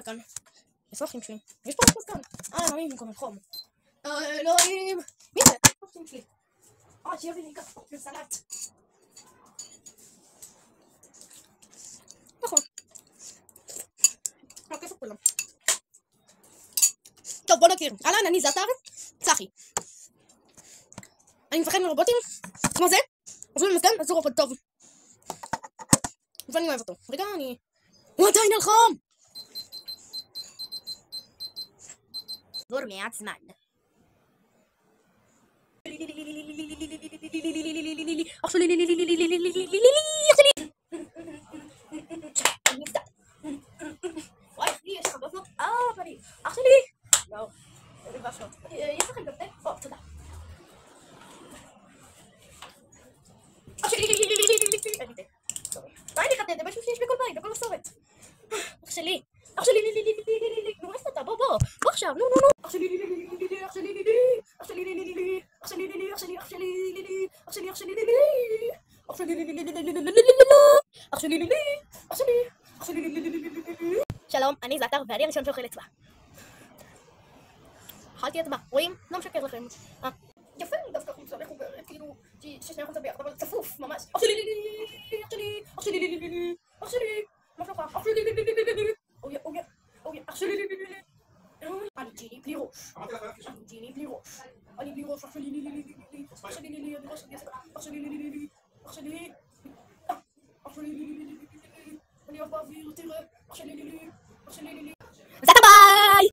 כאן. איפה אחים שלי? יש פה אחוז כאן. אלוהים, במקום החום. אלוהים. מי זה? אחים שלי. שיביא לי ככה, בסלט. נכון. רק איפה כולם? טוב, בוא נכיר. אהלן, אני זאטר, צחי. אני מפחד מרובוטים, כמו זה. אבל מסכן, אז הוא רובוט טוב. ואני אוהב אותו. רגע, הוא עדיין על חום! עבור מעט זמן. אח שלי, וואי, יש לך בופנות? פנים. אח שלי! לא, זה בשעות. יש לכם גם תה? תודה. אח שלי! אין לי תה. מה אני חטאת? זה משהו שיש בכל בית, בכל מסורת. אח שלי! אח שלי! נו, איפה אתה? בוא עכשיו, נו. אח שלי! אח שלי! אח שלי! אח שלי! אח שלי! אח שלי! אח שלי! אח שלי! אח שלי! אח שלי! שלום, אני זאטר ואני הראשון שאוכל אצבע. אכלתי אצבע, רואים? לא משקר לכם. יפה דווקא חולצה מחוברת, כאילו ששני החולצה ביחד, אבל צפוף ממש. אח שלי! אח שלי! אח שלי! אח שלי! מה שלומך? אח שלי! אוי, אח שלי! אני ג'יני בלי ראש. אני בלי ראש, אח שלי! אח שלי! אח שלי! אני אוהב באוויר, תראה! אח שלי! זאטר ביי!